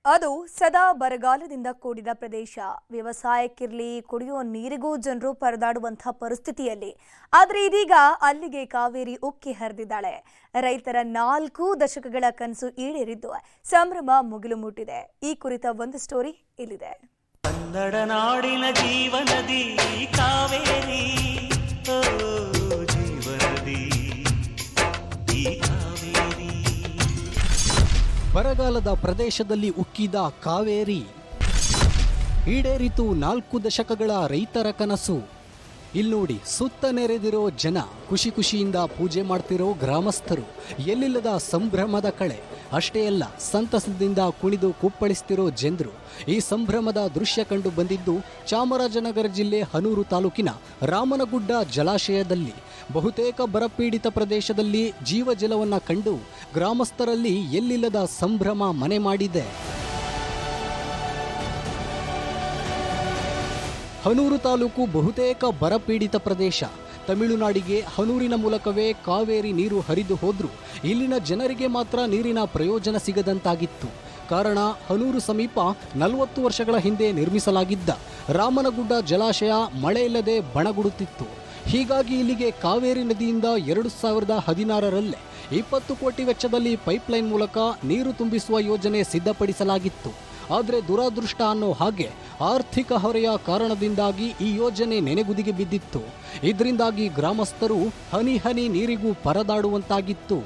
ಅದು ಸದಾ ಬರಗಾಲದಿಂದ ಕೂಡಿದ ಪ್ರದೇಶ. ವ್ಯವಸಾಯಕ್ಕಿರಲಿ, ಕುಡಿಯುವ ನೀರಿಗೂ ಜನರು ಪರದಾಡುವಂತಹ ಪರಿಸ್ಥಿತಿಯಲ್ಲಿ. ಆದರೆ ಇದೀಗ ಅಲ್ಲಿಗೆ ಕಾವೇರಿ ಉಕ್ಕಿ ಹರಿದಿದ್ದಾಳೆ. ರೈತರ 4 ದಶಕಗಳ ಕನಸು ಈಡೇರಿದ್ದು ಸಂಭ್ರಮ ಮುಗಿಲು ಮುಟ್ಟಿದೆ. ಈ ಕುರಿತ ಒಂದು ಸ್ಟೋರಿ ಇಲ್ಲಿದೆ. ಕನ್ನಡ ನಾಡಿನ ಜೀವನದಿ ಕಾವೇರಿ, ಜೀವನದಿ ಕಾವೇರಿ. ಬರಗಾಲದ ಪ್ರದೇಶದಲ್ಲಿ ಉಕ್ಕಿದ ಕಾವೇರಿ ಈಡೇರಿತು 4 ದಶಕಗಳ ರೈತರ ಕನಸು. ಇಲ್ನೋಡಿ, ಸುತ್ತ ನೆರೆದಿರೋ ಜನ, ಖುಷಿಯಿಂದ ಪೂಜೆ ಮಾಡ್ತಿರೋ ಗ್ರಾಮಸ್ಥರು, ಎಲ್ಲಿಲ್ಲದ ಸಂಭ್ರಮದ ಕಳೆ. ಅಷ್ಟೇ ಅಲ್ಲ, ಸಂತಸದಿಂದ ಕುಣಿದು ಕುಪ್ಪಳಿಸ್ತಿರೋ ಜನರು. ಈ ಸಂಭ್ರಮದ ದೃಶ್ಯ ಕಂಡು ಬಂದಿದ್ದು ಚಾಮರಾಜನಗರ ಜಿಲ್ಲೆ ಹನೂರು ತಾಲೂಕಿನ ರಾಮನಗುಡ್ಡ ಜಲಾಶಯದಲ್ಲಿ. ಬಹುತೇಕ ಬರಪೀಡಿತ ಪ್ರದೇಶದಲ್ಲಿ ಜೀವಜಲವನ್ನ ಕಂಡು ಗ್ರಾಮಸ್ಥರಲ್ಲಿ ಎಲ್ಲಿಲ್ಲದ ಸಂಭ್ರಮ ಮನೆ ಮಾಡಿದೆ. ಹನೂರು ತಾಲೂಕು ಬಹುತೇಕ ಬರಪೀಡಿತ ಪ್ರದೇಶ. ತಮಿಳುನಾಡಿಗೆ ಹನೂರಿನ ಮೂಲಕವೇ ಕಾವೇರಿ ನೀರು ಹರಿದು ಹೋದ್ರೂ ಇಲ್ಲಿನ ಜನರಿಗೆ ಮಾತ್ರ ನೀರಿನ ಪ್ರಯೋಜನ ಸಿಗದಂತಾಗಿತ್ತು. ಕಾರಣ, ಹನೂರು ಸಮೀಪ 40 ವರ್ಷಗಳ ಹಿಂದೆ ನಿರ್ಮಿಸಲಾಗಿದ್ದ ರಾಮನಗುಡ್ಡ ಜಲಾಶಯ ಮಳೆ ಇಲ್ಲದೆ ಬಣಗುಡುತ್ತಿತ್ತು. ಹೀಗಾಗಿ ಇಲ್ಲಿಗೆ ಕಾವೇರಿ ನದಿಯಿಂದ 2016ರಲ್ಲೇ 20 ಕೋಟಿ ವೆಚ್ಚದಲ್ಲಿ ಪೈಪ್ಲೈನ್ ಮೂಲಕ ನೀರು ತುಂಬಿಸುವ ಯೋಜನೆ ಸಿದ್ಧಪಡಿಸಲಾಗಿತ್ತು. ಆದರೆ ದುರಾದೃಷ್ಟ ಅನ್ನೋ ಹಾಗೆ ಆರ್ಥಿಕ ಹೊರೆಯ ಕಾರಣದಿಂದಾಗಿ ಈ ಯೋಜನೆ ನೆನೆಗುದಿಗೆ ಬಿದ್ದಿತ್ತು. ಇದರಿಂದಾಗಿ ಗ್ರಾಮಸ್ಥರು ಹನಿ ಹನಿ ನೀರಿಗೂ ಪರದಾಡುವಂತಾಗಿತ್ತು.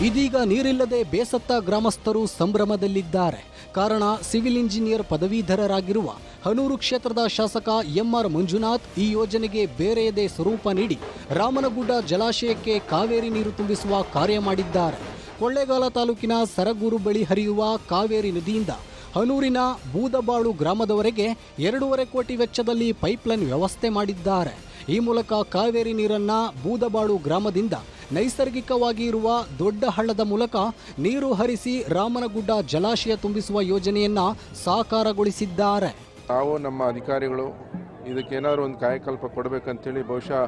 ಇದೀಗ ನೀರಿಲ್ಲದೆ ಬೇಸತ್ತ ಗ್ರಾಮಸ್ಥರು ಸಂಭ್ರಮದಲ್ಲಿದ್ದಾರೆ. ಕಾರಣ, ಸಿವಿಲ್ ಇಂಜಿನಿಯರ್ ಪದವೀಧರರಾಗಿರುವ ಹನೂರು ಕ್ಷೇತ್ರದ ಶಾಸಕ ಎಂಆರ್ ಮಂಜುನಾಥ್ ಈ ಯೋಜನೆಗೆ ಬೇರೆಯದೇ ಸ್ವರೂಪ ನೀಡಿ ರಾಮನಗುಡ್ಡ ಜಲಾಶಯಕ್ಕೆ ಕಾವೇರಿ ನೀರು ತುಂಬಿಸುವ ಕಾರ್ಯ ಮಾಡಿದ್ದಾರೆ. ಕೊಳ್ಳೇಗಾಲ ತಾಲೂಕಿನ ಸರಗೂರು ಬಳಿ ಹರಿಯುವ ಕಾವೇರಿ ನದಿಯಿಂದ ಹನೂರಿನ ಬೂದಬಾಳು ಗ್ರಾಮದವರೆಗೆ 2.5 ಕೋಟಿ ವೆಚ್ಚದಲ್ಲಿ ಪೈಪ್ಲೈನ್ ವ್ಯವಸ್ಥೆ ಮಾಡಿದ್ದಾರೆ. ಈ ಮೂಲಕ ಕಾವೇರಿ ನೀರನ್ನ ಬೂದಬಾಳು ಗ್ರಾಮದಿಂದ ನೈಸರ್ಗಿಕವಾಗಿ ಇರುವ ದೊಡ್ಡ ಹಳ್ಳದ ಮೂಲಕ ನೀರು ಹರಿಸಿ ರಾಮನಗುಡ್ಡ ಜಲಾಶಯ ತುಂಬಿಸುವ ಯೋಜನೆಯನ್ನ ಸಾಕಾರಗೊಳಿಸಿದ್ದಾರೆ. ನಾವು ನಮ್ಮ ಅಧಿಕಾರಿಗಳು ಇದಕ್ಕೇನಾದ್ರು ಒಂದು ಕಾಯಕಲ್ಪ ಕೊಡಬೇಕಂತೇಳಿ ಬಹುಶಃ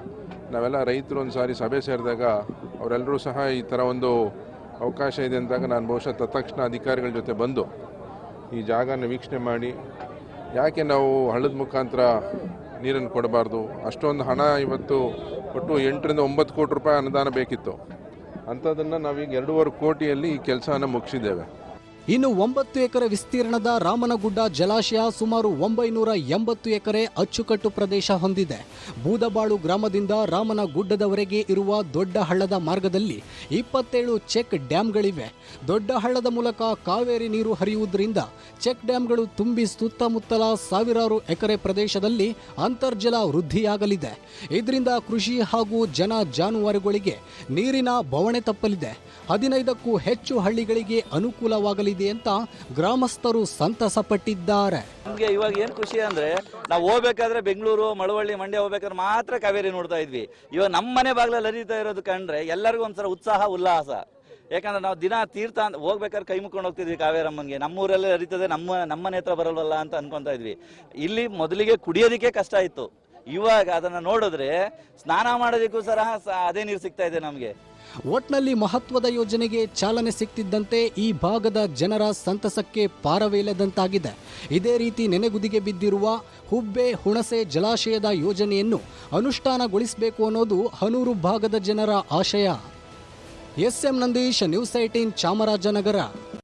ನಾವೆಲ್ಲ ರೈತರು ಒಂದು ಸಾರಿ ಸಭೆ ಸೇರಿದಾಗ ಅವರೆಲ್ಲರೂ ಸಹ ಈ ಥರ ಒಂದು ಅವಕಾಶ ಇದೆ ಅಂದಾಗ ನಾನು ಬಹುಶಃ ತತ್ಕ್ಷಣ ಅಧಿಕಾರಿಗಳ ಜೊತೆ ಬಂದು ಈ ಜಾಗನ ವೀಕ್ಷಣೆ ಮಾಡಿ, ಯಾಕೆ ನಾವು ಹಳ್ಳದ ಮುಖಾಂತರ ನೀರನ್ನು ಕೊಡಬಾರ್ದು, ಅಷ್ಟೊಂದು ಹಣ ಇವತ್ತು ಒಟ್ಟು 8 ರಿಂದ 9 ಕೋಟಿ ರೂಪಾಯಿ ಅನುದಾನ ಬೇಕಿತ್ತು. ಅಂಥದ್ದನ್ನು ನಾವೀಗ 2.5 ಕೋಟಿಯಲ್ಲಿ ಈ ಕೆಲಸವನ್ನು ಮುಗಿಸಿದ್ದೇವೆ. ಇನ್ನು 9 ಎಕರೆ ವಿಸ್ತೀರ್ಣದ ರಾಮನಗುಡ್ಡ ಜಲಾಶಯ ಸುಮಾರು 980 ಎಕರೆ ಅಚ್ಚುಕಟ್ಟು ಪ್ರದೇಶ ಹೊಂದಿದೆ. ಬೂದಬಾಳು ಗ್ರಾಮದಿಂದ ರಾಮನಗುಡ್ಡದವರೆಗೆ ಇರುವ ದೊಡ್ಡ ಹಳ್ಳದ ಮಾರ್ಗದಲ್ಲಿ 27 ಚೆಕ್ ಡ್ಯಾಂಗಳಿವೆ. ದೊಡ್ಡ ಹಳ್ಳದ ಮೂಲಕ ಕಾವೇರಿ ನೀರು ಹರಿಯುವುದರಿಂದ ಚೆಕ್ ಡ್ಯಾಂಗಳು ತುಂಬಿ ಸುತ್ತಮುತ್ತಲ ಸಾವಿರಾರು ಎಕರೆ ಪ್ರದೇಶದಲ್ಲಿ ಅಂತರ್ಜಲ ವೃದ್ಧಿಯಾಗಲಿದೆ. ಇದರಿಂದ ಕೃಷಿ ಹಾಗೂ ಜನ ಜಾನುವಾರುಗಳಿಗೆ ನೀರಿನ ಬವಣೆ ತಪ್ಪಲಿದೆ. 15ಕ್ಕೂ ಹೆಚ್ಚು ಹಳ್ಳಿಗಳಿಗೆ ಅನುಕೂಲವಾಗಲಿದೆ ಅಂತ ಗ್ರಾಮಸ್ಥರು ಸಂತಸ ಪಟ್ಟಿದ್ದಾರೆ. ನಮಗೆ ಇವಾಗ ಏನ್ ಖುಷಿ ಅಂದ್ರೆ, ನಾವು ಹೋಗ್ಬೇಕಾದ್ರೆ ಬೆಂಗಳೂರು, ಮಳವಳ್ಳಿ, ಮಂಡ್ಯ ಹೋಗ್ಬೇಕಾದ್ರೆ ಮಾತ್ರ ಕಾವೇರಿ ನೋಡ್ತಾ ಇದ್ವಿ. ಇವಾಗ ನಮ್ಮ ಮನೆ ಬಾಗ್ಲಲ್ಲಿ ಹರಿತಾ ಇರೋದು ಕಂಡ್ರೆ ಎಲ್ಲರಿಗೂ ಒಂಥರ ಉತ್ಸಾಹ, ಉಲ್ಲಾಸ. ಯಾಕಂದ್ರೆ ನಾವು ದಿನ ತೀರ್ಥ ಹೋಗ್ಬೇಕಾದ್ರೆ ಕೈ ಮುಕ್ಕೊಂಡು ಹೋಗ್ತಿದ್ವಿ ಕಾವೇರಮ್ಮನ್ಗೆ. ನಮ್ಮೂರಲ್ಲೇ ಹರಿತದೆ, ನಮ್ಮನೆ ಹತ್ರ ಬರಲ್ವಲ್ಲ ಅಂತ ಅನ್ಕೊಂತ ಇದ್ವಿ. ಇಲ್ಲಿ ಮೊದಲಿಗೆ ಕುಡಿಯೋದಕ್ಕೆ ಕಷ್ಟ ಇತ್ತು. ಇವಾಗ ಅದನ್ನ ನೋಡಿದ್ರೆ ಸ್ನಾನ ಮಾಡೋದಕ್ಕೂ ಸಹ ಅದೇ ನೀರು ಸಿಗ್ತಾ ಇದೆ ನಮಗೆ. ಒಟ್ನಲ್ಲಿ ಮಹತ್ವದ ಯೋಜನೆಗೆ ಚಾಲನೆ ಸಿಕ್ತಿದ್ದಂತೆ ಈ ಭಾಗದ ಜನರ ಸಂತಸಕ್ಕೆ ಪಾರವೇಲದಂತಾಗಿದೆ. ಇದೇ ರೀತಿ ನೆನೆಗುದಿಗೆ ಬಿದ್ದಿರುವ ಹುಬ್ಬೆ ಹುಣಸೆ ಜಲಾಶಯದ ಯೋಜನೆಯನ್ನು ಅನುಷ್ಠಾನಗೊಳಿಸಬೇಕು ಅನ್ನೋದು ಹನೂರು ಭಾಗದ ಜನರ ಆಶಯ. S M Nandish, news 18 Chamarajanagar.